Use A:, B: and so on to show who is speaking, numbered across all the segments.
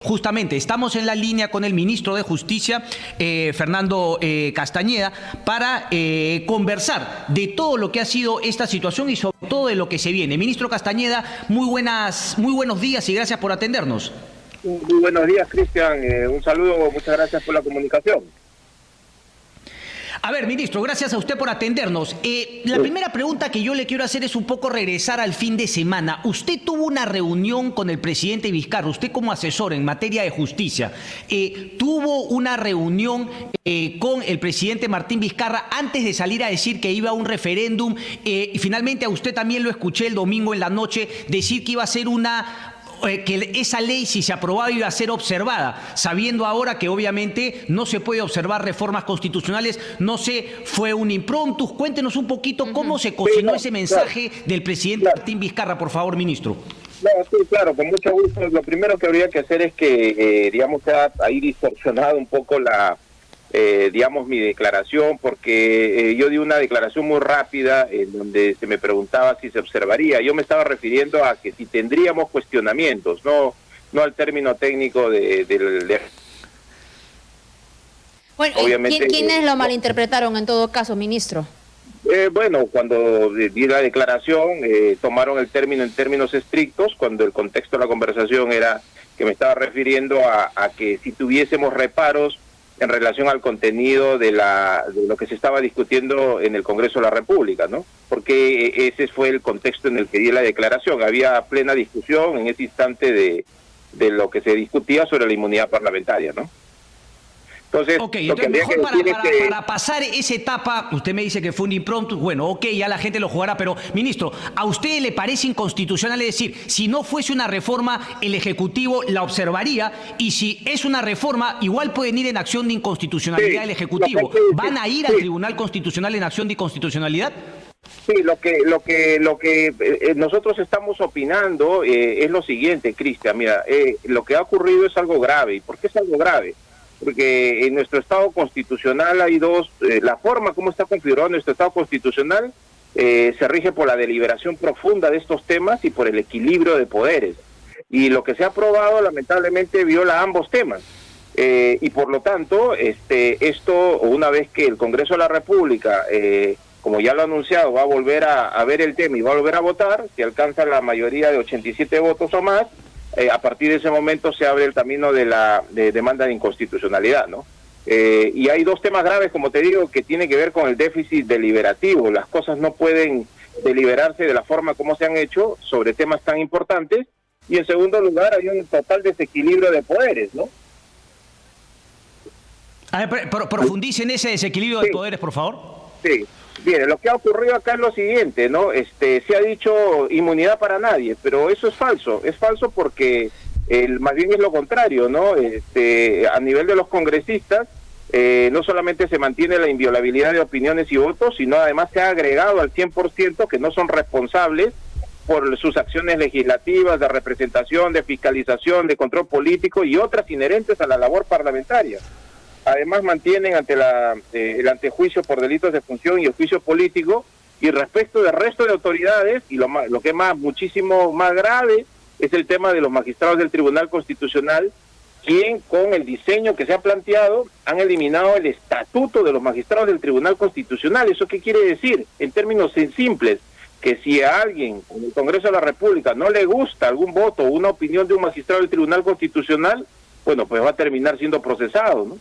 A: Justamente, estamos en la línea con el ministro de Justicia, Fernando Castañeda, para conversar de todo lo que ha sido esta situación y sobre todo de lo que se viene. Ministro Castañeda, muy buenos días y gracias por atendernos.
B: Muy buenos días, Cristian. Un saludo, muchas gracias por la comunicación.
A: A ver, ministro, gracias a usted por atendernos. La primera pregunta que yo le quiero hacer es un poco regresar al fin de semana. Usted tuvo una reunión con el presidente Vizcarra, usted como asesor en materia de justicia, tuvo una reunión con el presidente Martín Vizcarra antes de salir a decir que iba a un referéndum. Y finalmente a usted también lo escuché el domingo en la noche decir que iba a ser que esa ley, si se aprobaba, iba a ser observada, sabiendo ahora que obviamente no se puede observar reformas constitucionales. No sé, fue un impromptu. Cuéntenos un poquito cómo se cocinó ese mensaje del presidente Martín Vizcarra, por favor, ministro.
B: No, sí, claro, con mucho gusto. Lo primero que habría que hacer es que, digamos, se ha ahí distorsionado un poco mi declaración, porque yo di una declaración muy rápida en donde se me preguntaba si se observaría. Yo me estaba refiriendo a que si tendríamos cuestionamientos, no al término técnico de
C: Bueno,
B: obviamente,
C: ¿quiénes lo malinterpretaron en todo caso, ministro?
B: Bueno, cuando di la declaración, tomaron el término en términos estrictos, cuando el contexto de la conversación era que me estaba refiriendo a que si tuviésemos reparos en relación al contenido de lo que se estaba discutiendo en el Congreso de la República, ¿no? Porque ese fue el contexto en el que di la declaración. Había plena discusión en ese instante de lo que se discutía sobre la inmunidad parlamentaria, ¿no? Entonces,
A: entonces mejor para pasar esa etapa, usted me dice que fue un impromptu, bueno, ya la gente lo jugará, pero, ministro, ¿a usted le parece inconstitucional? Es decir, si no fuese una reforma, el Ejecutivo la observaría, y si es una reforma, igual pueden ir en acción de inconstitucionalidad el Ejecutivo. ¿Van a ir al Tribunal Constitucional en acción de inconstitucionalidad?
B: Sí, lo que nosotros estamos opinando es lo siguiente, Cristian. Mira, lo que ha ocurrido es algo grave. ¿Y por qué es algo grave? Porque en nuestro Estado constitucional hay la forma como está configurado nuestro Estado constitucional se rige por la deliberación profunda de estos temas y por el equilibrio de poderes. Y lo que se ha aprobado lamentablemente viola ambos temas. Y por lo tanto, esto, una vez que el Congreso de la República, como ya lo ha anunciado, va a volver a ver el tema y va a volver a votar, si alcanza la mayoría de 87 votos o más, a partir de ese momento se abre el camino de la demanda de inconstitucionalidad, ¿no? Y hay dos temas graves, como te digo, que tienen que ver con el déficit deliberativo. Las cosas no pueden deliberarse de la forma como se han hecho sobre temas tan importantes. Y en segundo lugar, hay un total desequilibrio de poderes, ¿no?
A: A ver, profundice en ese desequilibrio de poderes, por favor.
B: Sí. Bien, lo que ha ocurrido acá es lo siguiente, ¿no? Se ha dicho inmunidad para nadie, pero eso es falso porque más bien es lo contrario, ¿no? A nivel de los congresistas, no solamente se mantiene la inviolabilidad de opiniones y votos, sino además se ha agregado al 100% que no son responsables por sus acciones legislativas, de representación, de fiscalización, de control político y otras inherentes a la labor parlamentaria. Además mantienen ante el antejuicio por delitos de función y el juicio político, y respecto del resto de autoridades, y lo que es muchísimo más grave es el tema de los magistrados del Tribunal Constitucional, quien con el diseño que se ha planteado han eliminado el estatuto de los magistrados del Tribunal Constitucional. ¿Eso qué quiere decir? En términos simples, que si a alguien en el Congreso de la República no le gusta algún voto o una opinión de un magistrado del Tribunal Constitucional, bueno, pues va a terminar siendo procesado, ¿no?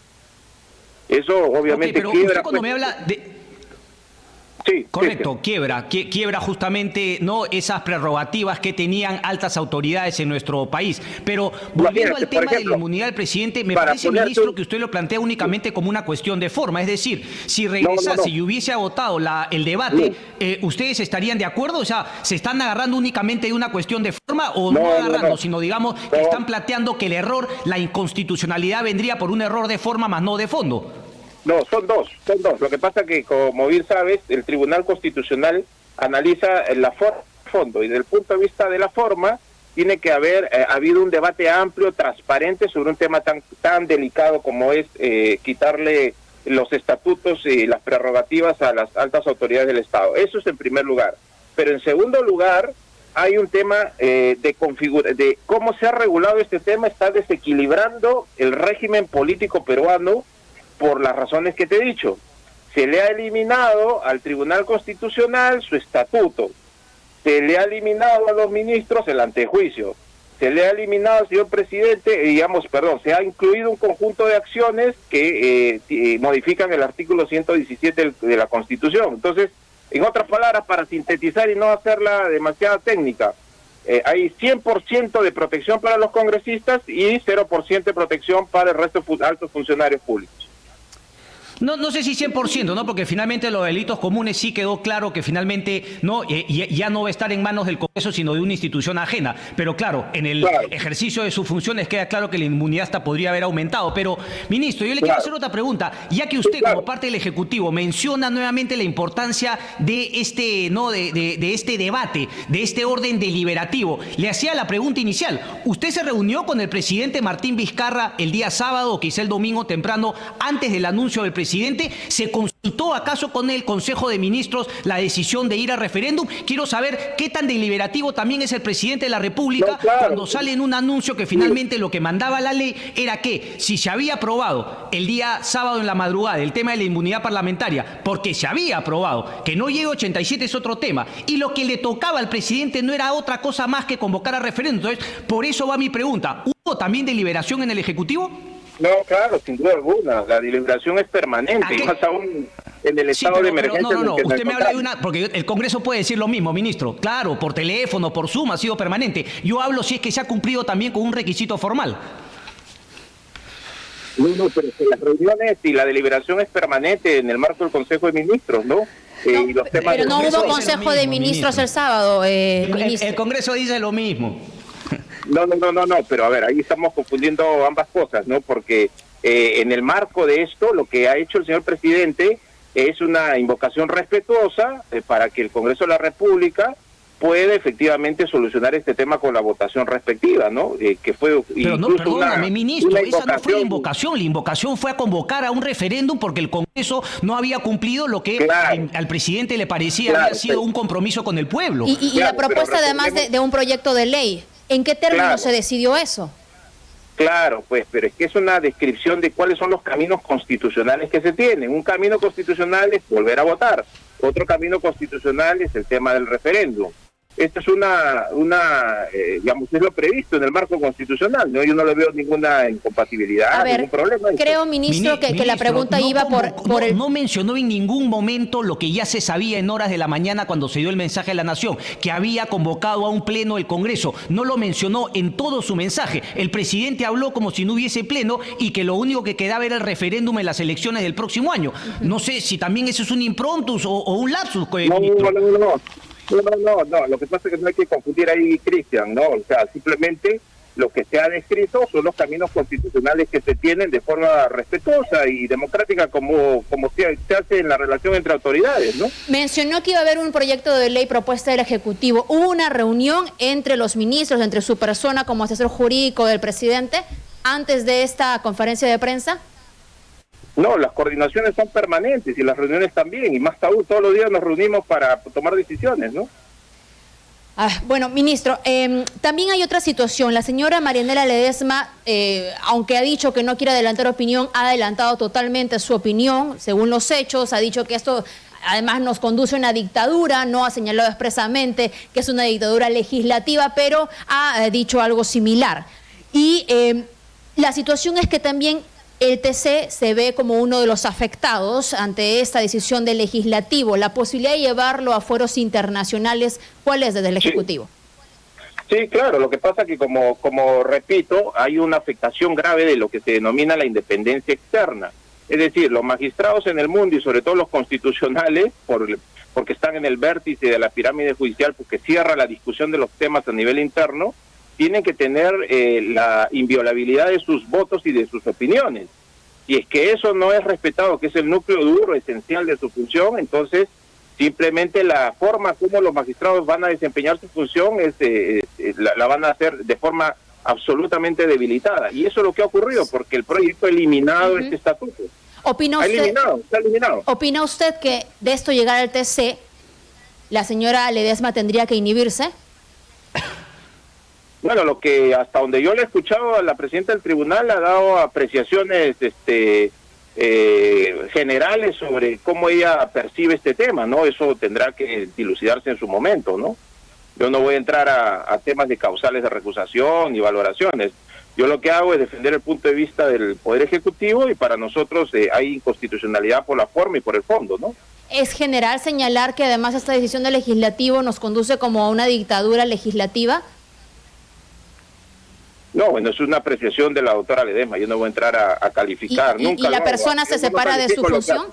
B: Eso obviamente
A: pero
B: quiebra.
A: Usted cuando me habla de...
B: Sí,
A: correcto, quiebra justamente no esas prerrogativas que tenían altas autoridades en nuestro país. Pero volviendo al tema de la inmunidad del presidente, me parece, ministro, que usted lo plantea únicamente como una cuestión de forma. Es decir, si regresase y hubiese agotado el debate, ¿ustedes estarían de acuerdo? O sea, ¿se están agarrando únicamente de una cuestión de forma o no agarrando, sino digamos que están planteando que el error, la inconstitucionalidad vendría por un error de forma más no de fondo?
B: No, son dos. Lo que pasa que, como bien sabes, el Tribunal Constitucional analiza la fondo, y desde el punto de vista de la forma, tiene que haber habido un debate amplio, transparente, sobre un tema tan delicado como es quitarle los estatutos y las prerrogativas a las altas autoridades del Estado. Eso es en primer lugar. Pero en segundo lugar, hay un tema de cómo se ha regulado este tema, está desequilibrando el régimen político peruano por las razones que te he dicho. Se le ha eliminado al Tribunal Constitucional su estatuto, se le ha eliminado a los ministros el antejuicio, se le ha eliminado al señor presidente, se ha incluido un conjunto de acciones que modifican el artículo 117 de la Constitución. Entonces, en otras palabras, para sintetizar y no hacerla demasiado técnica, hay 100% de protección para los congresistas y 0% de protección para el resto de altos funcionarios públicos.
A: No sé si 100%, ¿no? Porque finalmente los delitos comunes sí quedó claro que finalmente no ya no va a estar en manos del Congreso, sino de una institución ajena. Pero claro, en el ejercicio de sus funciones queda claro que la inmunidad hasta podría haber aumentado. Pero, ministro, yo le quiero hacer otra pregunta. Ya que usted, como parte del Ejecutivo, menciona nuevamente la importancia de este, ¿no? de este debate, de este orden deliberativo, le hacía la pregunta inicial. ¿Usted se reunió con el presidente Martín Vizcarra el día sábado, o quizá el domingo temprano, antes del anuncio del presidente? ¿Se consultó acaso con el Consejo de Ministros la decisión de ir a referéndum? Quiero saber qué tan deliberativo también es el presidente de la República cuando sale en un anuncio que finalmente lo que mandaba la ley era que si se había aprobado el día sábado en la madrugada el tema de la inmunidad parlamentaria, porque se había aprobado, que no llegue 87 es otro tema, y lo que le tocaba al presidente no era otra cosa más que convocar a referéndum. Entonces, por eso va mi pregunta. ¿Hubo también deliberación en el Ejecutivo?
B: No, claro, sin duda alguna. La deliberación es permanente, y más aún en el estado de emergencia.
A: No, usted me habla de una... Porque el Congreso puede decir lo mismo, ministro. Claro, por teléfono, por Zoom, ha sido permanente. Yo hablo si es que se ha cumplido también con un requisito formal.
B: No, pero las reuniones y la deliberación es permanente en el marco del Consejo de Ministros, ¿no? Y los temas
C: pero no hubo Consejo de Ministros el sábado, ministro.
A: El Congreso dice lo mismo.
B: No, pero a ver, ahí estamos confundiendo ambas cosas, ¿no? Porque en el marco de esto, lo que ha hecho el señor presidente es una invocación respetuosa para que el Congreso de la República pueda efectivamente solucionar este tema con la votación respectiva, ¿no? Que fue
A: pero no, perdóname, ministro, esa no fue la invocación. La invocación fue a convocar a un referéndum porque el Congreso no había cumplido lo que al presidente le parecía había sido un compromiso con el pueblo.
C: Y la propuesta además de un proyecto de ley. ¿En qué términos se decidió eso?
B: Claro, pues, pero es que es una descripción de cuáles son los caminos constitucionales que se tienen. Un camino constitucional es volver a votar. Otro camino constitucional es el tema del referéndum. Esto es digamos, es lo previsto en el marco constitucional, ¿no? Yo no le veo ninguna incompatibilidad, ningún problema.
C: Creo, ministro, que la pregunta iba por el...
A: No mencionó en ningún momento lo que ya se sabía en horas de la mañana cuando se dio el mensaje a la Nación, que había convocado a un pleno el Congreso. No lo mencionó en todo su mensaje. El presidente habló como si no hubiese pleno y que lo único que quedaba era el referéndum en las elecciones del próximo año. No sé si también eso es un improntus o un lapsus, ministro.
B: No, lo que pasa es que no hay que confundir ahí, Cristian, ¿no? O sea, simplemente lo que se ha descrito son los caminos constitucionales que se tienen de forma respetuosa y democrática como se hace en la relación entre autoridades, ¿no?
C: Mencionó que iba a haber un proyecto de ley propuesta del Ejecutivo. ¿Hubo una reunión entre los ministros, entre su persona como asesor jurídico del presidente, antes de esta conferencia de prensa?
B: No, las coordinaciones son permanentes y las reuniones también, y más aún todos los días nos reunimos para tomar decisiones, ¿no?
C: Bueno, ministro, también hay otra situación. La señora Marianela Ledesma, aunque ha dicho que no quiere adelantar opinión, ha adelantado totalmente su opinión, según los hechos, ha dicho que esto además nos conduce a una dictadura, no ha señalado expresamente que es una dictadura legislativa, pero ha dicho algo similar. Y la situación es que también el TC se ve como uno de los afectados ante esta decisión del legislativo. La posibilidad de llevarlo a foros internacionales, ¿cuál es desde el Ejecutivo?
B: Sí, claro, lo que pasa es que como repito, hay una afectación grave de lo que se denomina la independencia externa. Es decir, los magistrados en el mundo y sobre todo los constitucionales, porque están en el vértice de la pirámide judicial, porque cierra la discusión de los temas a nivel interno, tienen que tener la inviolabilidad de sus votos y de sus opiniones. Y es que eso no es respetado, que es el núcleo duro, esencial de su función, entonces simplemente la forma como los magistrados van a desempeñar su función la van a hacer de forma absolutamente debilitada. Y eso es lo que ha ocurrido, porque el proyecto ha eliminado este estatuto. Está eliminado.
C: ¿Opina usted que de esto llegar al TC, la señora Ledesma tendría que inhibirse?
B: Bueno, lo que hasta donde yo le he escuchado a la presidenta del tribunal ha dado apreciaciones generales sobre cómo ella percibe este tema, ¿no? Eso tendrá que dilucidarse en su momento, ¿no? Yo no voy a entrar a temas de causales de recusación y valoraciones. Yo lo que hago es defender el punto de vista del Poder Ejecutivo y para nosotros hay inconstitucionalidad por la forma y por el fondo, ¿no?
C: ¿Es general señalar que además esta decisión del legislativo nos conduce como a una dictadura legislativa?
B: No, bueno, es una apreciación de la doctora Ledesma, yo no voy a entrar a calificar.
C: ¿Y la persona se separa de su función?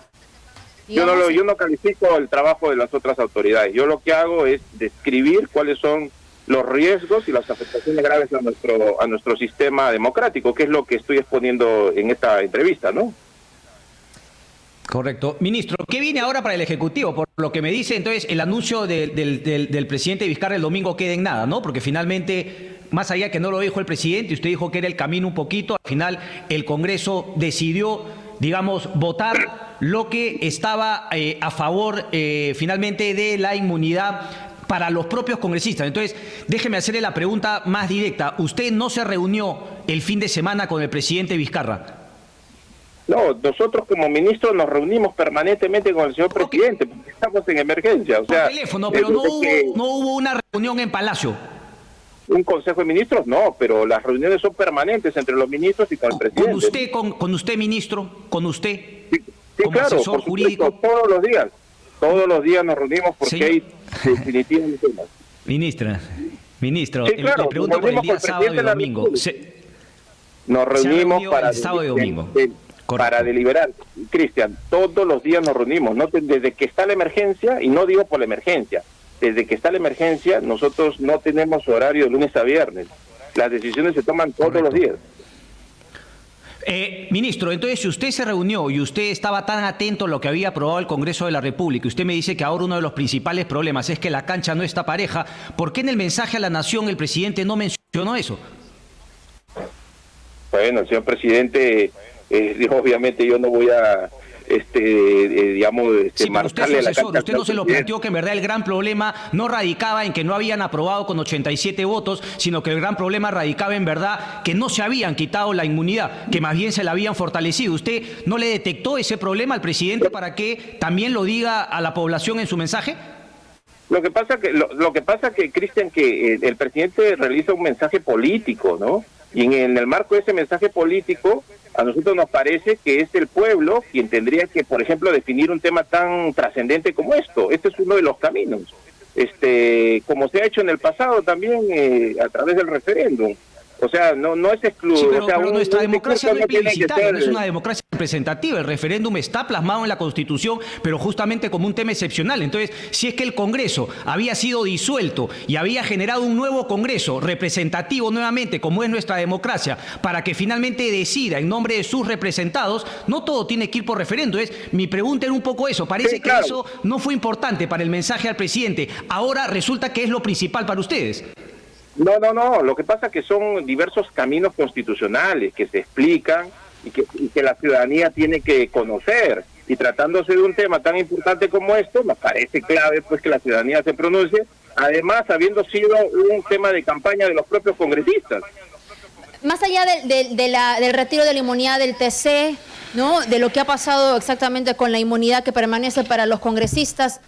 B: Yo no califico el trabajo de las otras autoridades, yo lo que hago es describir cuáles son los riesgos y las afectaciones graves a nuestro sistema democrático, que es lo que estoy exponiendo en esta entrevista, ¿no?
A: Correcto. Ministro, ¿qué viene ahora para el Ejecutivo? Por lo que me dice, entonces, el anuncio del presidente Vizcarra el domingo queda en nada, ¿no? Porque finalmente, más allá que no lo dijo el presidente, usted dijo que era el camino un poquito, al final el Congreso decidió, digamos, votar lo que estaba a favor finalmente de la inmunidad para los propios congresistas. Entonces, déjeme hacerle la pregunta más directa. ¿Usted no se reunió el fin de semana con el presidente Vizcarra?
B: No, nosotros como ministros nos reunimos permanentemente con el señor presidente, porque estamos en emergencia. O sea,
A: por teléfono, pero no hubo una reunión en Palacio.
B: Un consejo de ministros, no, pero las reuniones son permanentes entre los ministros y con el presidente.
A: ¿Con usted, ministro? ¿Con usted?
B: Sí,
A: como
B: claro,
A: asesor jurídico.
B: todos los días nos reunimos porque hay definitivamente temas.
A: Ministro,
B: Sí, claro,
A: le pregunto por el día sábado y domingo.
B: Nos reunimos para
A: el sábado y domingo.
B: Para deliberar. Cristian, todos los días nos reunimos, ¿no? Desde que está la emergencia, y no digo por la emergencia, desde que está la emergencia, nosotros no tenemos horario de lunes a viernes. Las decisiones se toman todos los días.
A: Ministro, entonces si usted se reunió y usted estaba tan atento a lo que había aprobado el Congreso de la República, y usted me dice que ahora uno de los principales problemas es que la cancha no está pareja, ¿por qué en el mensaje a la Nación el presidente no mencionó eso?
B: Bueno, el señor presidente, obviamente yo no voy a
A: sí, pero usted es asesor, usted no se lo planteó que en verdad el gran problema no radicaba en que no habían aprobado con 87 votos, sino que el gran problema radicaba en verdad que no se habían quitado la inmunidad, que más bien se la habían fortalecido. ¿Usted no le detectó ese problema al presidente para que también lo diga a la población en su mensaje?
B: Lo que pasa que Cristian, que el presidente realiza un mensaje político, ¿no? Y en el marco de ese mensaje político, a nosotros nos parece que es el pueblo quien tendría que, por ejemplo, definir un tema tan trascendente como esto. Este es uno de los caminos. Como se ha hecho en el pasado también a través del referéndum. O sea, no es exclusivo.
A: Sí, pero nuestra democracia no es
B: tiene que
A: plebiscitaria,
B: ser,
A: no es una democracia representativa. El referéndum está plasmado en la Constitución, pero justamente como un tema excepcional. Entonces, si es que el Congreso había sido disuelto y había generado un nuevo Congreso representativo nuevamente, como es nuestra democracia, para que finalmente decida en nombre de sus representados, no todo tiene que ir por referéndum. Mi pregunta era un poco eso. Parece que eso no fue importante para el mensaje al presidente. Ahora resulta que es lo principal para ustedes.
B: No. Lo que pasa es que son diversos caminos constitucionales que se explican y que la ciudadanía tiene que conocer. Y tratándose de un tema tan importante como esto, me parece clave pues que la ciudadanía se pronuncie, además habiendo sido un tema de campaña de los propios congresistas.
C: Más allá del retiro de la inmunidad del TC, ¿no? De lo que ha pasado exactamente con la inmunidad que permanece para los congresistas,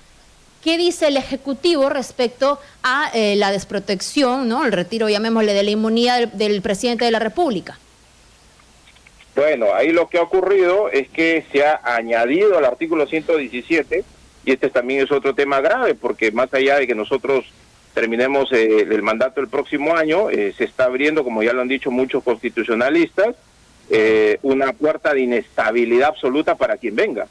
C: ¿qué dice el Ejecutivo respecto a la desprotección, ¿no? El retiro, llamémosle, de la inmunidad del presidente de la República?
B: Bueno, ahí lo que ha ocurrido es que se ha añadido al artículo 117, y este también es otro tema grave, porque más allá de que nosotros terminemos el mandato el próximo año, se está abriendo, como ya lo han dicho muchos constitucionalistas, una puerta de inestabilidad absoluta para quien venga.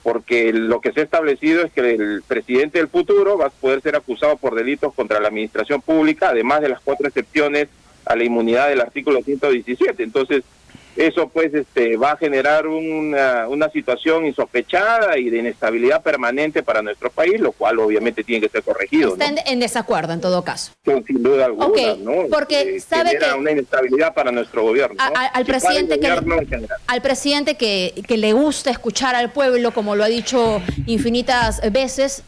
B: Porque lo que se ha establecido es que el presidente del futuro va a poder ser acusado por delitos contra la administración pública, además de las 4 excepciones a la inmunidad del artículo 117. Entonces, eso pues va a generar una situación insospechada y de inestabilidad permanente para nuestro país, lo cual obviamente tiene que ser corregido.
C: Está en desacuerdo en todo caso.
B: Sin duda alguna, ¿no?
C: Porque sabe que
B: una inestabilidad para nuestro gobierno, ¿no?
C: Al presidente que le gusta escuchar al pueblo, como lo ha dicho infinitas veces,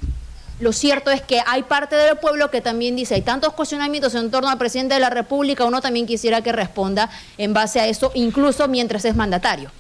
C: lo cierto es que hay parte del pueblo que también dice, hay tantos cuestionamientos en torno al presidente de la República, uno también quisiera que responda en base a eso, incluso mientras es mandatario.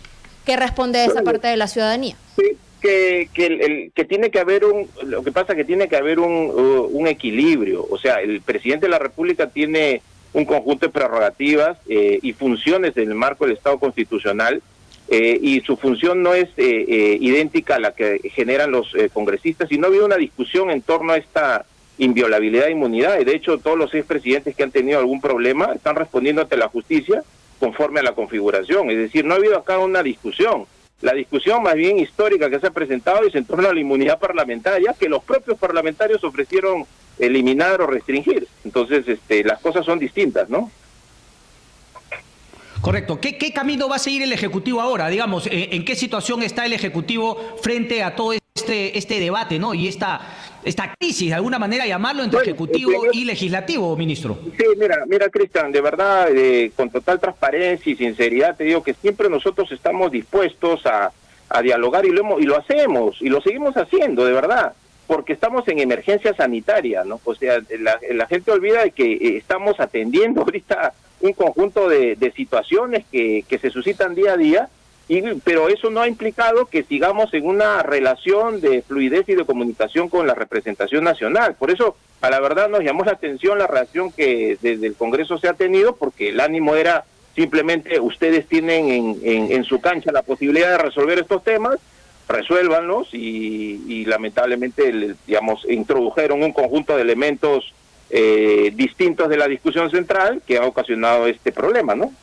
C: ¿Qué responde esa parte de la ciudadanía?
B: Sí, que tiene que haber lo que pasa es que tiene que haber un equilibrio. O sea, el presidente de la República tiene un conjunto de prerrogativas y funciones en el marco del Estado constitucional, y su función no es idéntica a la que generan los congresistas, y no ha habido una discusión en torno a esta inviolabilidad de inmunidad, y de hecho todos los expresidentes que han tenido algún problema están respondiendo ante la justicia conforme a la configuración. Es decir, no ha habido acá una discusión. La discusión más bien histórica que se ha presentado es en torno a la inmunidad parlamentaria, que los propios parlamentarios ofrecieron eliminar o restringir. Entonces, las cosas son distintas, ¿no?
A: Correcto. ¿Qué camino va a seguir el Ejecutivo ahora? Digamos, ¿en qué situación está el Ejecutivo frente a todo este debate, ¿no? Y esta crisis, de alguna manera llamarlo, entre Ejecutivo y Legislativo, ministro. Sí,
B: mira, Cristian, de verdad, con total transparencia y sinceridad, te digo que siempre nosotros estamos dispuestos a dialogar, y lo hacemos, y lo seguimos haciendo, de verdad, porque estamos en emergencia sanitaria, ¿no? O sea, la gente olvida de que estamos atendiendo ahorita un conjunto de situaciones que se suscitan día a día, pero eso no ha implicado que sigamos en una relación de fluidez y de comunicación con la representación nacional. Por eso, a la verdad, nos llamó la atención la reacción que desde el Congreso se ha tenido, porque el ánimo era simplemente, ustedes tienen en su cancha la posibilidad de resolver estos temas, resuélvanlos, y lamentablemente, digamos, introdujeron un conjunto de elementos distintos de la discusión central que ha ocasionado este problema, ¿no?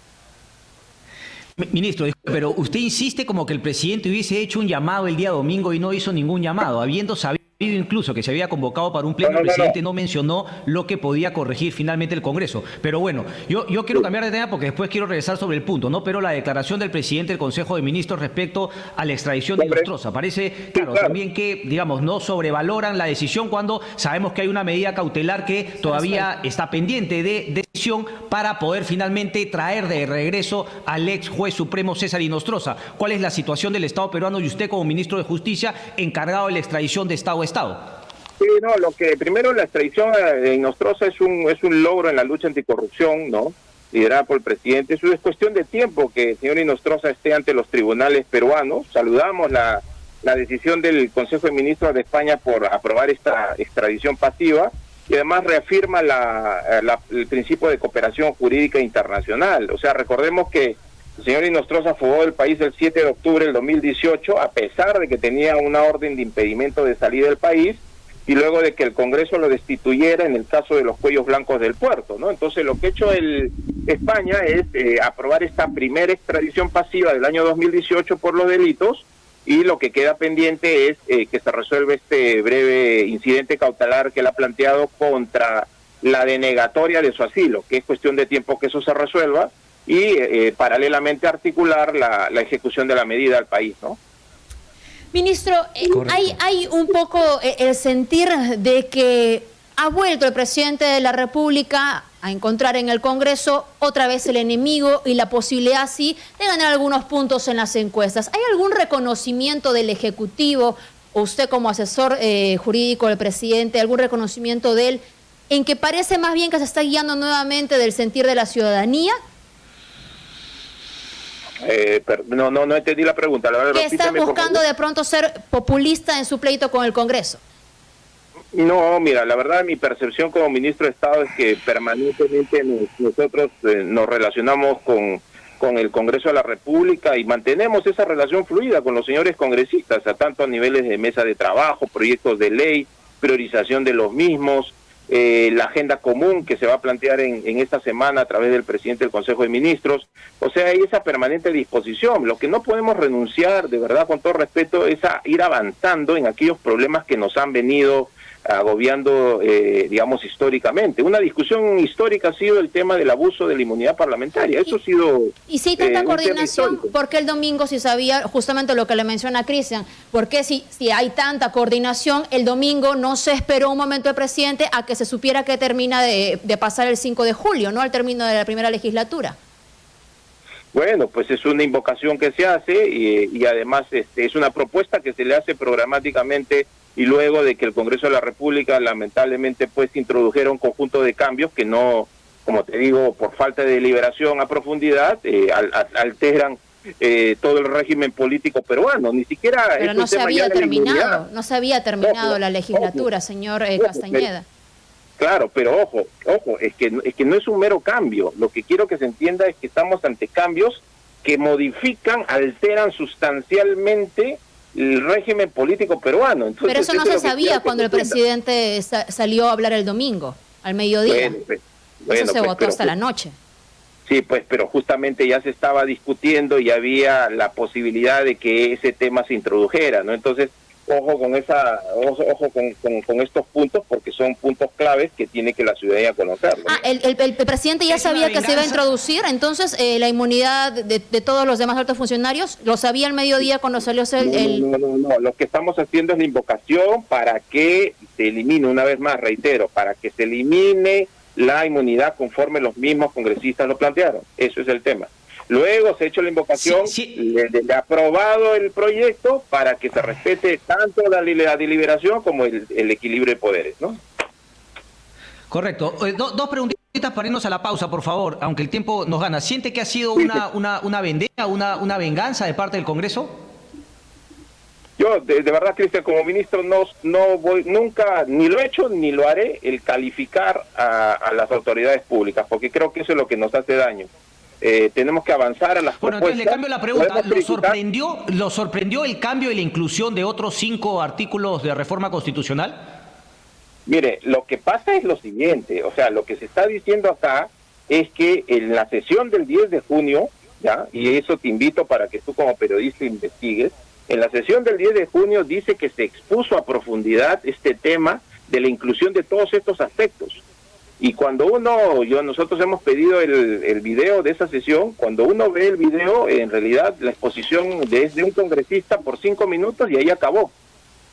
A: Ministro, pero usted insiste como que el presidente hubiese hecho un llamado el día domingo y no hizo ningún llamado, habiendo sabido incluso que se había convocado para un pleno. El presidente no mencionó lo que podía corregir finalmente el Congreso. Pero bueno, yo quiero cambiar de tema porque después quiero regresar sobre el punto, ¿no? Pero la declaración del presidente del Consejo de Ministros respecto a la extradición de Inostroza, parece, claro, también que, digamos, no sobrevaloran la decisión cuando sabemos que hay una medida cautelar que todavía está pendiente de decisión para poder finalmente traer de regreso al ex juez supremo César Inostroza. ¿Cuál es la situación del Estado peruano y usted como ministro de Justicia encargado de la extradición de Estado a Estado?
B: Sí, no, primero la extradición de Inostroza es un logro en la lucha anticorrupción, ¿no? Liderada por el presidente. Eso es cuestión de tiempo que el señor Inostroza esté ante los tribunales peruanos. Saludamos la decisión del Consejo de Ministros de España por aprobar esta extradición pasiva, y además reafirma el principio de cooperación jurídica internacional. O sea, recordemos que el señor Inostroza fugó del país el 7 de octubre del 2018, a pesar de que tenía una orden de impedimento de salida del país, y luego de que el Congreso lo destituyera en el caso de los cuellos blancos del puerto, ¿no? Entonces, lo que ha hecho España es aprobar esta primera extradición pasiva del año 2018 por los delitos, y lo que queda pendiente es que se resuelva este breve incidente cautelar que él ha planteado contra la denegatoria de su asilo, que es cuestión de tiempo que eso se resuelva, y paralelamente articular la ejecución de la medida al país, ¿no?
C: Ministro, hay un poco el sentir de que ha vuelto el presidente de la República a encontrar en el Congreso otra vez el enemigo y la posibilidad, sí, de ganar algunos puntos en las encuestas. ¿Hay algún reconocimiento del Ejecutivo, o usted como asesor jurídico del presidente, algún reconocimiento de él, en que parece más bien que se está guiando nuevamente del sentir de la ciudadanía?
B: No entendí la pregunta.
C: ¿Que está buscando de pronto ser populista en su pleito con el Congreso?
B: No, mira, la verdad, mi percepción como ministro de Estado es que permanentemente nosotros nos relacionamos con el Congreso de la República y mantenemos esa relación fluida con los señores congresistas, tanto a niveles de mesa de trabajo, proyectos de ley, priorización de los mismos, la agenda común que se va a plantear en esta semana a través del presidente del Consejo de Ministros. O sea, hay esa permanente disposición. Lo que no podemos renunciar, de verdad, con todo respeto, es a ir avanzando en aquellos problemas que nos han venido agobiando, digamos, históricamente. Una discusión histórica ha sido el tema del abuso de la inmunidad parlamentaria. Eso ha sido...
C: Y si hay tanta coordinación, ¿por qué el domingo si sabía justamente lo que le menciona Cristian? ¿Por qué si hay tanta coordinación, el domingo no se esperó un momento del presidente a que se supiera que termina de pasar el 5 de julio, ¿no? Al término de la primera legislatura.
B: Bueno, pues es una invocación que se hace y además es una propuesta que se le hace programáticamente y luego de que el Congreso de la República lamentablemente pues introdujera un conjunto de cambios que no, como te digo, por falta de deliberación a profundidad, alteran todo el régimen político peruano. Ni siquiera...
C: Pero no se había terminado, no se había terminado la legislatura, señor Castañeda.
B: Claro, pero ojo, es que no es un mero cambio. Lo que quiero que se entienda es que estamos ante cambios que modifican, alteran sustancialmente el régimen político peruano. Entonces,
C: pero eso no se sabía cuando el presidente salió a hablar el domingo, al mediodía. Eso se votó hasta la noche.
B: Sí, pues, pero justamente ya se estaba discutiendo y había la posibilidad de que ese tema se introdujera, ¿no? Entonces, ojo con estos puntos, porque son puntos claves que tiene que la ciudadanía conocer, ¿no?
C: El presidente ya sabía que se iba a introducir, entonces la inmunidad de todos los demás altos funcionarios, ¿lo sabía al mediodía cuando salió
B: No, lo que estamos haciendo es la invocación para que se elimine, una vez más, reitero, para que se elimine la inmunidad conforme los mismos congresistas lo plantearon. Eso es el tema. Luego se ha hecho la invocación, le ha aprobado el proyecto para que se respete tanto la deliberación como el equilibrio de poderes, ¿no?
A: Correcto. Dos preguntitas para irnos a la pausa, por favor, aunque el tiempo nos gana. ¿Siente que ha sido una vendetta, una venganza de parte del Congreso?
B: Yo, de verdad, Cristian, como ministro, no voy nunca, ni lo he hecho ni lo haré, el calificar a las autoridades públicas, porque creo que eso es lo que nos hace daño. Tenemos que avanzar a las propuestas.
A: Bueno, entonces le cambio la pregunta. ¿Lo sorprendió el cambio y la inclusión de otros 5 artículos de reforma constitucional?
B: Mire, lo que pasa es lo siguiente, o sea, lo que se está diciendo acá es que en la sesión del 10 de junio, ¿ya? Y eso te invito para que tú como periodista investigues, en la sesión del 10 de junio dice que se expuso a profundidad este tema de la inclusión de todos estos aspectos. Y cuando nosotros hemos pedido el video de esa sesión, cuando uno ve el video, en realidad la exposición es de un congresista por 5 minutos y ahí acabó.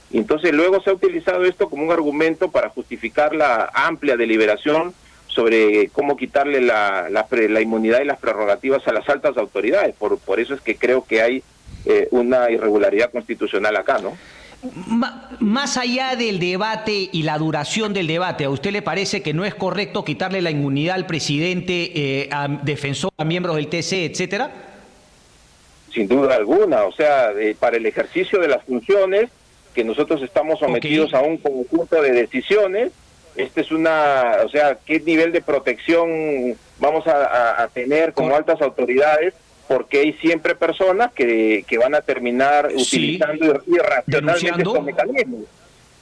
B: Y entonces luego se ha utilizado esto como un argumento para justificar la amplia deliberación sobre cómo quitarle la inmunidad y las prerrogativas a las altas autoridades. Por eso es que creo que hay una irregularidad constitucional acá, ¿no?
A: Más allá del debate y la duración del debate, ¿a usted le parece que no es correcto quitarle la inmunidad al presidente, a defensor, a miembros del TC, etcétera?
B: Sin duda alguna, o sea, para el ejercicio de las funciones que nosotros estamos sometidos a un conjunto de decisiones, o sea, ¿qué nivel de protección vamos a tener como altas autoridades? Porque hay siempre personas que van a terminar utilizando irracionalmente estos mecanismos.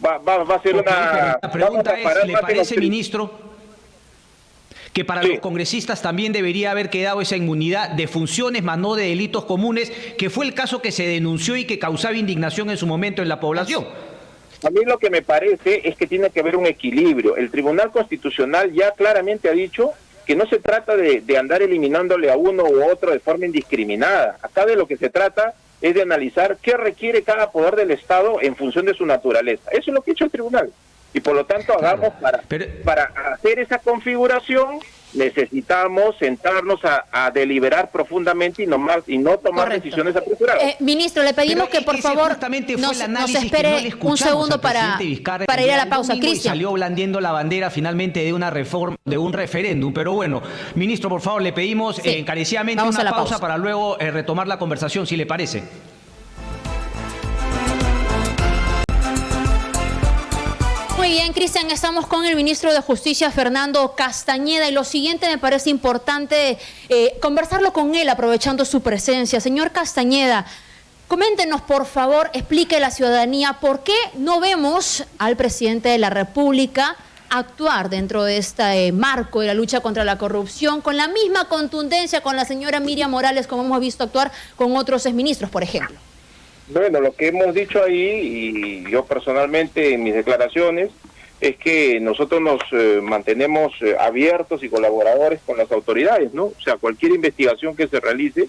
B: Va a ser una...
A: La pregunta es, ¿le parece, ministro, que para los congresistas también debería haber quedado esa inmunidad de funciones, más no de delitos comunes, que fue el caso que se denunció y que causaba indignación en su momento en la población?
B: A mí lo que me parece es que tiene que haber un equilibrio. El Tribunal Constitucional ya claramente ha dicho que no se trata de andar eliminándole a uno u otro de forma indiscriminada. Acá de lo que se trata es de analizar qué requiere cada poder del Estado en función de su naturaleza. Eso es lo que ha hecho el tribunal. Y por lo tanto, para hacer esa configuración, necesitamos sentarnos a deliberar profundamente y no tomar decisiones apresuradas.
C: Ministro, le pedimos que por favor nos espere un segundo para ir a la pausa. Cristian.
A: Salió blandiendo la bandera finalmente de una reforma, de un referéndum. Pero bueno, ministro, por favor, le pedimos encarecidamente una pausa para luego retomar la conversación, si le parece.
C: Muy bien, Cristian, estamos con el ministro de Justicia, Fernando Castañeda, y lo siguiente me parece importante conversarlo con él, aprovechando su presencia. Señor Castañeda, coméntenos, por favor, explique a la ciudadanía por qué no vemos al presidente de la República actuar dentro de este marco de la lucha contra la corrupción con la misma contundencia con la señora Miriam Morales, como hemos visto actuar con otros exministros, por ejemplo.
B: Bueno, lo que hemos dicho ahí, y yo personalmente en mis declaraciones, es que nosotros nos mantenemos abiertos y colaboradores con las autoridades, ¿no? O sea, cualquier investigación que se realice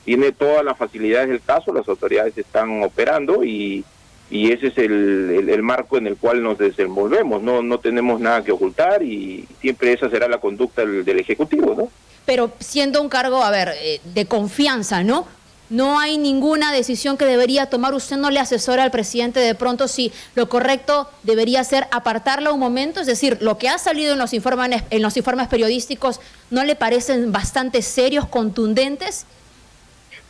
B: tiene todas las facilidades del caso, las autoridades están operando y ese es el marco en el cual nos desenvolvemos, no tenemos nada que ocultar y siempre esa será la conducta del Ejecutivo, ¿no?
C: Pero siendo un cargo, de confianza, ¿no? no hay ninguna decisión que debería tomar. ¿Usted no le asesora al presidente de pronto si lo correcto debería ser apartarlo un momento? Es decir, lo que ha salido en los informes periodísticos, ¿no le parecen bastante serios, contundentes?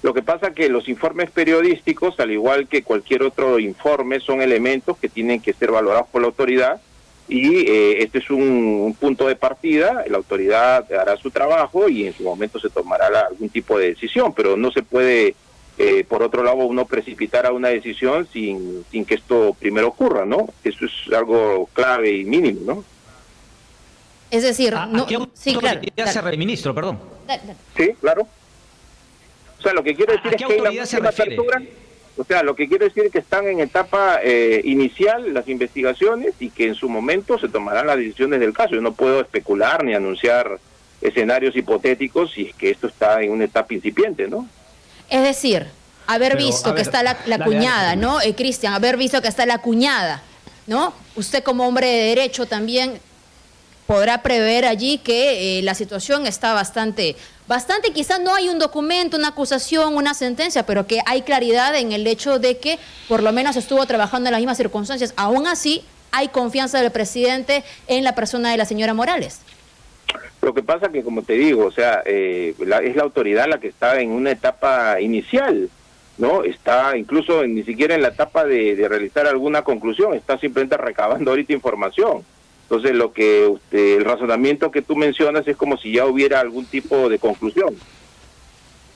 B: Lo que pasa que los informes periodísticos, al igual que cualquier otro informe, son elementos que tienen que ser valorados por la autoridad y este es un punto de partida. La autoridad hará su trabajo y en su momento se tomará algún tipo de decisión, pero no se puede, por otro lado, uno precipitar a una decisión sin que esto primero ocurra, ¿no? Eso es algo clave y mínimo, ¿no?
C: Es decir, no,
A: sí, claro, ministro, perdón.
B: Sí, claro. O sea, lo que quiere decir
A: ¿A
B: es
A: qué
B: que la
A: autoridad se
B: máxima
A: refiere?
B: apertura, o sea, lo que quiere decir es que están en etapa inicial las investigaciones y que en su momento se tomarán las decisiones del caso. Yo no puedo especular ni anunciar escenarios hipotéticos si es que esto está en una etapa incipiente, ¿no?
C: Es decir, haber visto que está la cuñada, ¿no? Cristian, haber visto que está la cuñada, ¿no? Usted como hombre de derecho también podrá prever allí que la situación está bastante, quizás no hay un documento, una acusación, una sentencia, pero que hay claridad en el hecho de que por lo menos estuvo trabajando en las mismas circunstancias. Aún así, hay confianza del presidente en la persona de la señora Morales.
B: Lo que pasa que, como te digo, o sea, es la autoridad la que está en una etapa inicial, ¿no? Está incluso ni siquiera en la etapa de realizar alguna conclusión, está simplemente recabando ahorita información. Entonces, el razonamiento que tú mencionas es como si ya hubiera algún tipo de conclusión.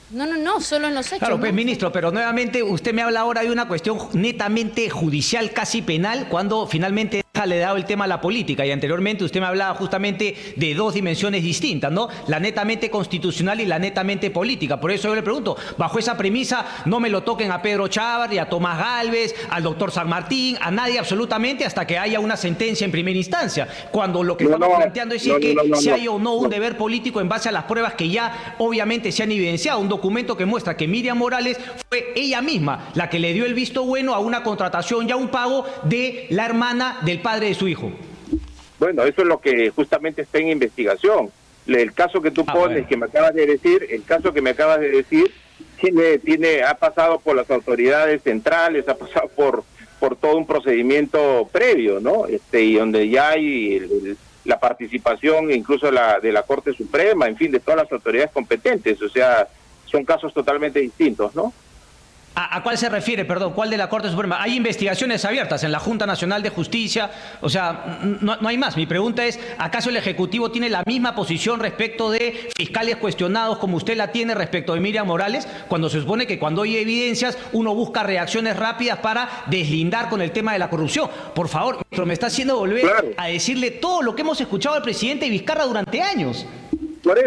C: No, solo en los hechos.
A: Claro, pues,
C: ¿no?
A: ministro, pero nuevamente usted me habla ahora de una cuestión netamente judicial, casi penal, cuando finalmente le he dado el tema a la política, y anteriormente usted me hablaba justamente de dos dimensiones distintas, ¿no? La netamente constitucional y la netamente política. Por eso yo le pregunto, bajo esa premisa, no me lo toquen a Pedro Chávarri, a Tomás Gálvez, al doctor San Martín, a nadie absolutamente hasta que haya una sentencia en primera instancia, cuando lo que estamos planteando es si hay o no un deber político en base a las pruebas que ya obviamente se han evidenciado. Un documento que muestra que Miriam Morales fue ella misma la que le dio el visto bueno a una contratación y a un pago de la hermana del padre de su hijo.
B: Bueno, eso es lo que justamente está en investigación. El caso que tú pones, que me acabas de decir, ha pasado por las autoridades centrales, ha pasado por todo un procedimiento previo, ¿no? Y donde ya hay la participación incluso de la Corte Suprema, en fin, de todas las autoridades competentes. O sea, son casos totalmente distintos, ¿no?
A: ¿A cuál se refiere, perdón? ¿Cuál de la Corte Suprema? Hay investigaciones abiertas en la Junta Nacional de Justicia, o sea, no hay más. Mi pregunta es, ¿acaso el Ejecutivo tiene la misma posición respecto de fiscales cuestionados como usted la tiene respecto de Miriam Morales, cuando se supone que cuando hay evidencias uno busca reacciones rápidas para deslindar con el tema de la corrupción? Por favor, ministro, me está haciendo volver a decirle todo lo que hemos escuchado al presidente Vizcarra durante años.
B: Por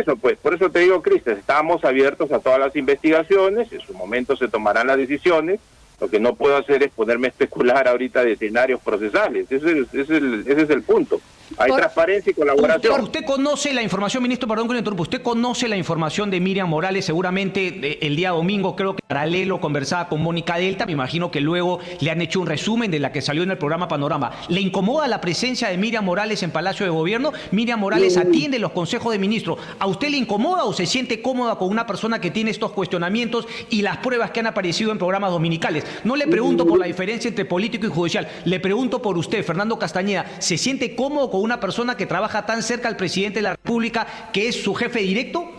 B: eso te digo, Cristian, estamos abiertos a todas las investigaciones, en su momento se tomarán las decisiones. Lo que no puedo hacer es ponerme a especular ahorita de escenarios procesales. Ese es el punto. Hay transparencia y colaboración.
A: Usted conoce la información, ministro, perdón que le interrumpa, usted conoce la información de Miriam Morales, seguramente el día domingo, creo que paralelo conversaba con Mónica Delta, me imagino que luego le han hecho un resumen de la que salió en el programa Panorama. ¿Le incomoda la presencia de Miriam Morales en Palacio de Gobierno? Miriam Morales atiende los consejos de ministros. ¿A usted le incomoda o se siente cómoda con una persona que tiene estos cuestionamientos y las pruebas que han aparecido en programas dominicales? No le pregunto por la diferencia entre político y judicial, le pregunto por usted, Fernando Castañeda, ¿se siente cómodo con una persona que trabaja tan cerca al presidente de la República, que es su jefe directo?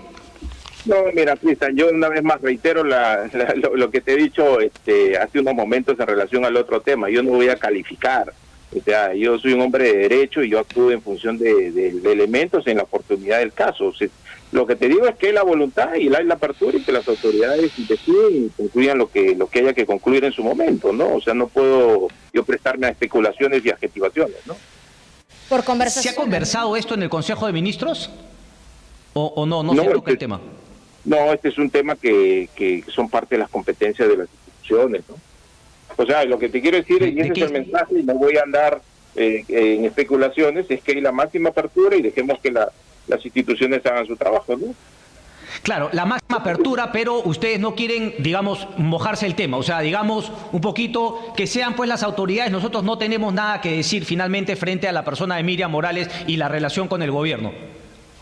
B: No, mira, Cristian, yo una vez más reitero lo que te he dicho hace unos momentos en relación al otro tema. Yo no voy a calificar. O sea, yo soy un hombre de derecho y yo actúo en función de elementos en la oportunidad del caso. O sea, lo que te digo es que hay la voluntad y hay la apertura y que las autoridades investiguen y concluyan lo que haya que concluir en su momento, ¿no? O sea, no puedo yo prestarme a especulaciones y adjetivaciones, ¿no?
C: Por conversación.
A: ¿Se ha conversado esto en el Consejo de Ministros? ¿O no se toca el tema?
B: No, este es un tema que son parte de las competencias de las instituciones, ¿no? O sea, lo que te quiero decir, y ese es el mensaje, y no voy a andar en especulaciones, es que hay la máxima apertura y dejemos que las instituciones hagan su trabajo, ¿no?
A: Claro, la máxima apertura, pero ustedes no quieren, digamos, mojarse el tema. O sea, digamos, un poquito que sean pues las autoridades. Nosotros no tenemos nada que decir finalmente frente a la persona de Miriam Morales y la relación con el gobierno.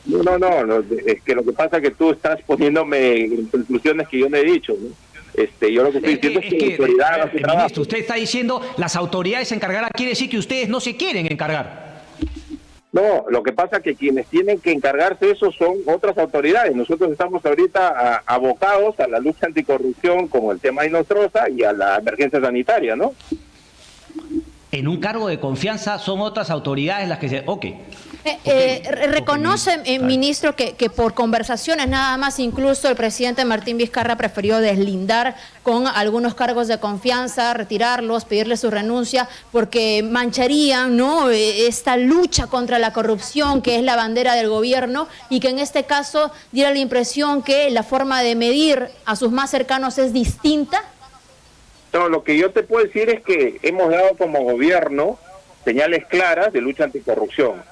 B: No, es que lo que pasa es que tú estás poniéndome en conclusiones que yo no he dicho, ¿no? Yo lo que estoy diciendo es que la autoridad haga su trabajo.
A: Ministro, usted está diciendo las autoridades se encargarán, quiere decir que ustedes no se quieren encargar.
B: No, lo que pasa es que quienes tienen que encargarse de eso son otras autoridades. Nosotros estamos ahorita abocados a la lucha anticorrupción, como el tema de Nostrosa, y a la emergencia sanitaria, ¿no?
A: En un cargo de confianza son otras autoridades las que se... Ok.
C: Reconoce, ministro, que por conversaciones nada más, incluso el presidente Martín Vizcarra prefirió deslindar con algunos cargos de confianza, retirarlos, pedirle su renuncia, porque mancharían, ¿no?, esta lucha contra la corrupción que es la bandera del gobierno, y que en este caso diera la impresión que la forma de medir a sus más cercanos es distinta.
B: No, lo que yo te puedo decir es que hemos dado como gobierno señales claras de lucha anticorrupción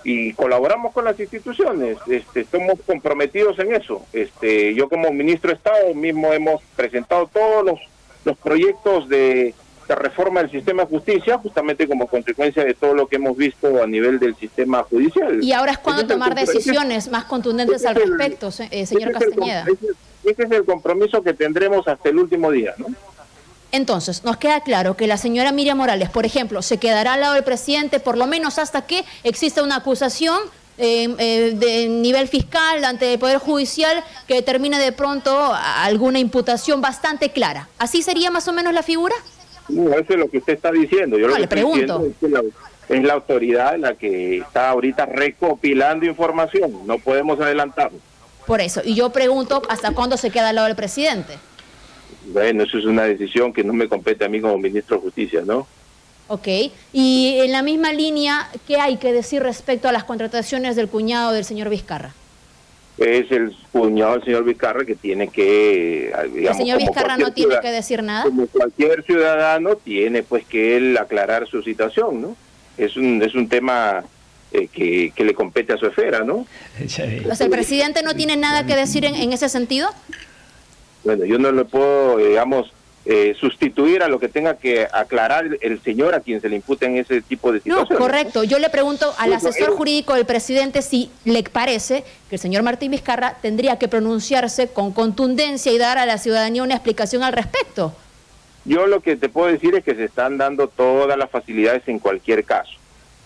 B: y colaboramos con las instituciones, estamos comprometidos en eso. Yo como ministro de Estado mismo hemos presentado todos los proyectos de reforma del sistema de justicia, justamente como consecuencia de todo lo que hemos visto a nivel del sistema judicial.
C: Y ahora es cuando tomar decisiones más contundentes al respecto, señor Castañeda.
B: Ese es el compromiso que tendremos hasta el último día, ¿no?
C: Entonces, nos queda claro que la señora Miriam Morales, por ejemplo, se quedará al lado del presidente por lo menos hasta que exista una acusación de nivel fiscal ante el Poder Judicial que determine de pronto alguna imputación bastante clara. ¿Así sería más o menos la figura?
B: No, eso es lo que usted está diciendo. Yo lo que
C: le pregunto.
B: Es la autoridad la que está ahorita recopilando información. No podemos adelantarnos.
C: Por eso. Y yo pregunto, ¿hasta cuándo se queda al lado del presidente?
B: Bueno, eso es una decisión que no me compete a mí como ministro de Justicia, ¿no?
C: Ok. Y en la misma línea, ¿qué hay que decir respecto a las contrataciones del cuñado del señor Vizcarra?
B: Es el cuñado del señor Vizcarra que tiene que, digamos,
C: ¿el señor Vizcarra no tiene que decir nada?
B: Como cualquier ciudadano tiene pues que él aclarar su situación, ¿no? Es un tema que le compete a su esfera, ¿no?
C: O sea, ¿el presidente no tiene nada que decir en ese sentido?
B: Bueno, yo no le puedo, digamos, sustituir a lo que tenga que aclarar el señor a quien se le imputen ese tipo de situaciones.
C: No, correcto. Yo le pregunto al asesor jurídico del presidente si le parece que el señor Martín Vizcarra tendría que pronunciarse con contundencia y dar a la ciudadanía una explicación al respecto.
B: Yo lo que te puedo decir es que se están dando todas las facilidades en cualquier caso,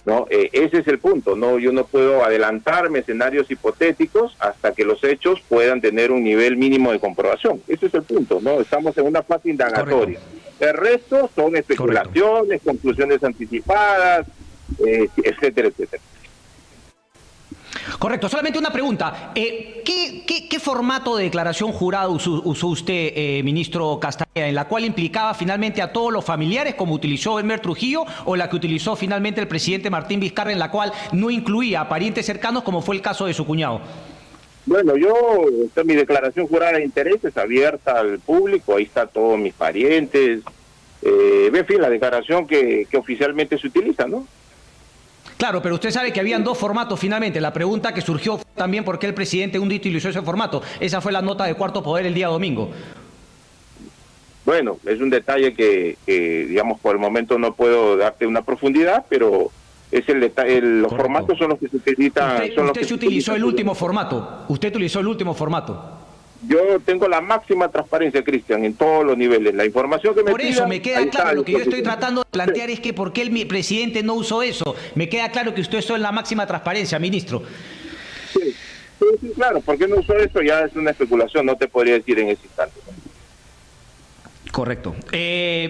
B: ¿no? Ese es el punto, ¿no? Yo no puedo adelantarme escenarios hipotéticos hasta que los hechos puedan tener un nivel mínimo de comprobación. Ese es el punto, ¿no? Estamos en una fase indagatoria. Correcto. El resto son especulaciones, conclusiones anticipadas, etcétera, etcétera.
A: Correcto, solamente una pregunta. ¿Qué formato de declaración jurada usó usted, ministro Castañeda, en la cual implicaba finalmente a todos los familiares, como utilizó Elmer Trujillo, o la que utilizó finalmente el presidente Martín Vizcarra, en la cual no incluía a parientes cercanos, como fue el caso de su cuñado?
B: Bueno, mi declaración jurada de interés es abierta al público, ahí está todos mis parientes, en fin, la declaración que oficialmente se utiliza, ¿no?
A: Claro, pero usted sabe que habían dos formatos finalmente. La pregunta que surgió fue también por qué el presidente un día utilizó ese formato. Esa fue la nota de Cuarto Poder el día domingo.
B: Bueno, es un detalle que digamos, por el momento no puedo darte una profundidad, pero es el detalle. Los
A: Correcto.
B: formatos son los que se utilizan.
A: Usted se utilizó el último formato. Usted utilizó el último formato.
B: Yo tengo la máxima transparencia, Cristian, en todos los niveles. La información que me
A: Por eso
B: pidan,
A: me queda claro, lo que yo estoy tratando de plantear es que por qué el presidente no usó eso. Me queda claro que usted está en la máxima transparencia, ministro.
B: Sí, claro, ¿por qué no usó eso? Ya es una especulación, no te podría decir en ese instante.
A: Correcto.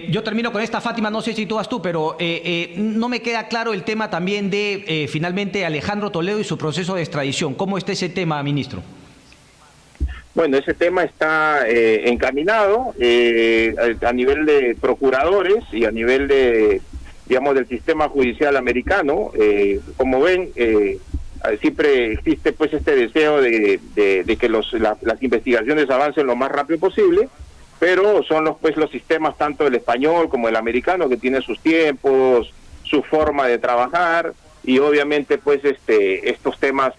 A: Yo termino con esta, Fátima, no sé si tú vas tú, pero no me queda claro el tema también de finalmente Alejandro Toledo y su proceso de extradición. ¿Cómo está ese tema, ministro?
B: Bueno, ese tema está encaminado a nivel de procuradores y a nivel de, digamos, del sistema judicial americano. Como ven, siempre existe pues este deseo de que las investigaciones avancen lo más rápido posible, pero son los sistemas tanto el español como el americano que tienen sus tiempos, su forma de trabajar. Y obviamente pues estos temas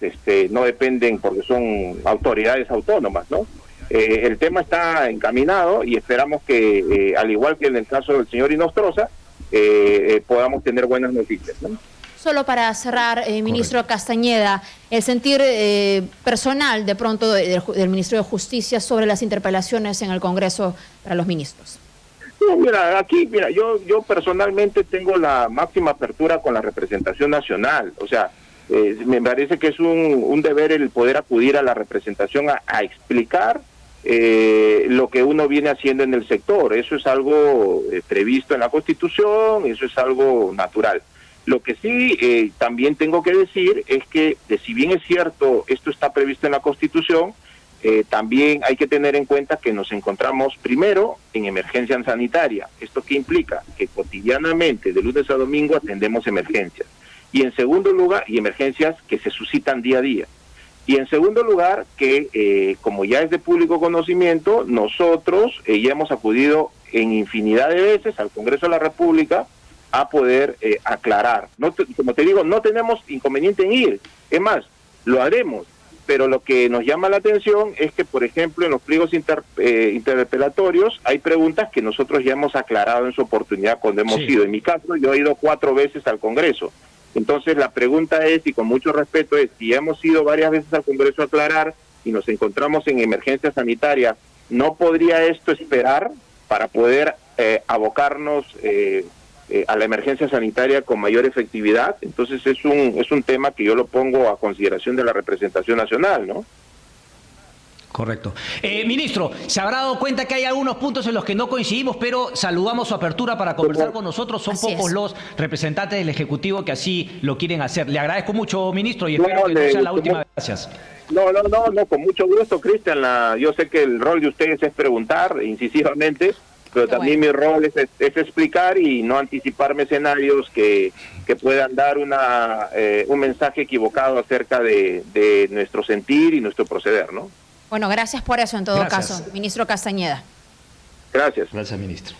B: no dependen porque son autoridades autónomas, ¿no? El tema está encaminado y esperamos que al igual que en el caso del señor Nostrosa podamos tener buenas noticias, ¿no?
C: solo para cerrar, ministro Castañeda, el sentir personal de pronto del ministro de Justicia sobre las interpelaciones en el Congreso para los ministros.
B: No, mira, yo personalmente tengo la máxima apertura con la representación nacional. O sea, me parece que es un deber el poder acudir a la representación a explicar lo que uno viene haciendo en el sector. Eso es algo previsto en la Constitución, eso es algo natural. Lo que sí también tengo que decir es que, si bien es cierto, esto está previsto en la Constitución, también hay que tener en cuenta que nos encontramos primero en emergencia sanitaria. ¿Esto qué implica? Que cotidianamente, de lunes a domingo, atendemos emergencias. Y en segundo lugar, y emergencias que se suscitan día a día. Y en segundo lugar, que como ya es de público conocimiento, nosotros ya hemos acudido en infinidad de veces al Congreso de la República a poder aclarar. Como te digo, no tenemos inconveniente en ir. Es más, lo haremos. Pero lo que nos llama la atención es que, por ejemplo, en los pliegos interpelatorios hay preguntas que nosotros ya hemos aclarado en su oportunidad cuando hemos ido. En mi caso, yo he ido 4 veces al Congreso. Entonces, la pregunta es, y con mucho respeto, es si hemos ido varias veces al Congreso a aclarar y nos encontramos en emergencia sanitaria, ¿no podría esto esperar para poder abocarnos a la emergencia sanitaria con mayor efectividad? Entonces es un tema que yo lo pongo a consideración de la representación nacional, ¿no?
A: Correcto. Ministro, se habrá dado cuenta que hay algunos puntos en los que no coincidimos, pero saludamos su apertura para conversar con nosotros. Son pocos los representantes del Ejecutivo que así lo quieren hacer. Le agradezco mucho, ministro, y espero que no sea la última. Gracias.
B: No, con mucho gusto, Cristian. Yo sé que el rol de ustedes es preguntar incisivamente, pero también mi rol es explicar y no anticiparme escenarios que puedan dar un mensaje equivocado acerca de nuestro sentir y nuestro proceder, ¿no?
C: Bueno, gracias por eso en todo caso, ministro Castañeda.
B: Gracias.
A: Gracias, ministro.